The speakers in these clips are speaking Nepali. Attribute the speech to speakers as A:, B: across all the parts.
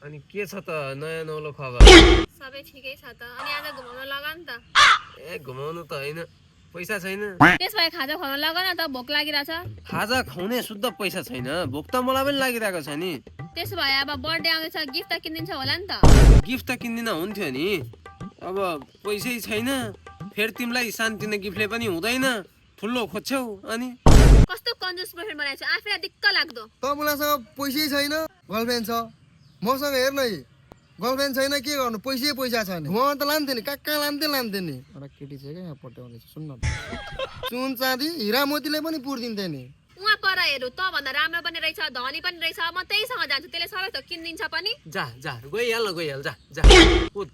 A: अनि के छ त नयाँ नौलो खबर?
B: सबै ठिकै छ त। अनि आज घुमाउन लगा नि त।
A: ए घुमाउनु त होइन, पैसा छैन।
B: त्यस भए खाजा खुवाउन लगा न त, भोक लागिरहेछ।
A: खाजा खुवाउने शुद्ध पैसा छैन, भोक त मलाई पनि लागिरहेको छ नि।
B: त्यसो भए अब बर्थडे आउँदैछ, गिफ्ट त किनिदिन्छ होला नि त।
A: गिफ्ट त किन्दिन हुन्थ्यो नि, अब पैसै छैन। फेरि तिमीलाई सानोतिनो गिफ्टले पनि हुँदैन, ठुलो खोज्छौ। अनि
B: कस्तो कन्जुस बोयफ्रेन्ड बनाएछ, आफैलाई दिक्क लाग्दो।
C: तपाईँलाई पैसै छैन, गर्लफ्रेन्ड छ। मसँग हेर्न है, गर्लफ्रेन्ड छैन, के गर्नु, पैसा छ नि। उहाँ त लान्थ्यो नि, कहाँ लान्थ्यो नि। एउटा केटी छ क्या यहाँ पट्याउँदैछ, सुन्न त। सुन चाँदी हिरा मोतीले पनि पुर्दिन्थ्यो नि।
B: उहाँ पर हेरु, त भन्दा राम्रो पनि रहेछ, धनी पनि रहेछ। म त्यहीसँग जान्छु, त्यसले सबै त किनिदिन्छ पनि।
A: जा जा गइहाल जा जा कुद।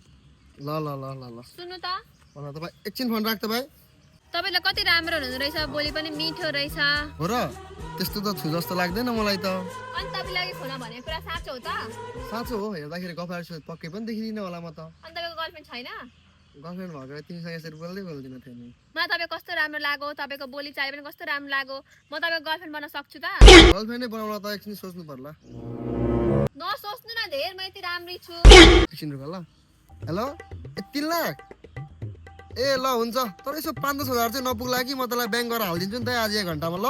C: ल ल ल ल ल
B: सुन्नु त,
C: भन तपाईँ एकछिन फोन राख्छ भाइ।
B: तपाईँले कति राम्रो हुनुहुँदो रहेछ, बोली पनि मिठो रहेछ।
C: हो र, त्यस्तो त छु जस्तो लाग्दैन मलाई त।
B: अनि तपाईँले अघि फोनमा भनेको कुरा साँचो हो त?
C: साँचो हो, हेर्दाखेरि गफार पक्कै पनि देखिदिनँ होला म त।
B: अनि तपाईँको गर्लफ्रेन्ड छैन?
C: गर्लफ्रेन्ड भएको तिमीसँग यसरी बोल्दिनँ थिएँ नि।
B: मलाई तपाईँ कस्तो राम्रो लाग्यो, तपाईँको बोली चाली पनि कस्तो राम्रो लाग्यो। म तपाईँको गर्लफ्रेन्ड बन्न सक्छु त?
C: गर्लफ्रेन्डै बनाउन त एकछिन सोच्नु पर्ला।
B: नसोच्नु न धेर, म यति राम्रै छु।
C: एकछिन रुक ल। हेलो, 3 लाख? ए ल हुन्छ, तर यसो 5-10 हजार चाहिँ नपुग्ला कि, म तँलाई ब्याङ्क गरेर हालिदिन्छु नि त आज 1 घन्टामा। ल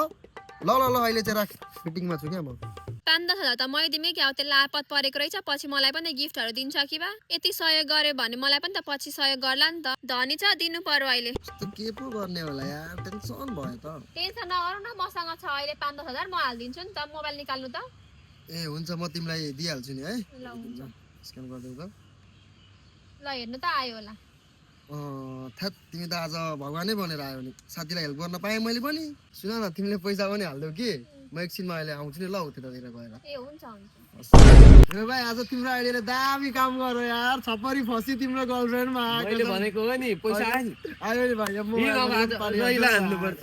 C: ल ल ल अहिले चाहिँ राख, मिटिङमा छु क्या म।
B: 5-10 हजार त मै दिमै क्या, त्यसलाई आपत परेको रहेछ, पछि मलाई पनि गिफ्टहरू दिन्छ कि बा। यति सहयोग गर्यो भने मलाई पनि त पछि सहयोग गर्ला नि त। धनी छ, दिनु पर्यो अहिले।
C: यस्तो के पो गर्ने होला यार, टेन्सन भयो त।
B: टेन्सन नगर्नु न, मसँग छ अहिले 5-10 हजार, म हालिदिन्छु नि त। मोबाइल निकाल्नु त।
C: ए हुन्छ, म तिमीलाई दिइहाल्छु नि है।
B: ल हुन्छ।
C: स्क्यान गरिदेऊ त।
B: ल हेर्नु त आयो होला।
C: थ्याट, तिमी त आज भगवानै बनेर आयो नि, साथीलाई हेल्प गर्न पाएँ मैले पनि। सुन न, तिमीले पैसा पनि हालिदेऊ कि, म एकछिनमा अहिले आउँछु नि ल उतिरतिर गएर।
B: ए हुन्छ हुन्छ।
C: ए भाइ, आज तिम्रो आइडियाले दामी काम गर्यो यार, छपरी फसी तिम्रो गर्लफ्रेन्डमा
A: मैले भनेको हो नि, पैसा आयो नि।
C: आयो नि भाइ,
A: हान्नुपर्छ।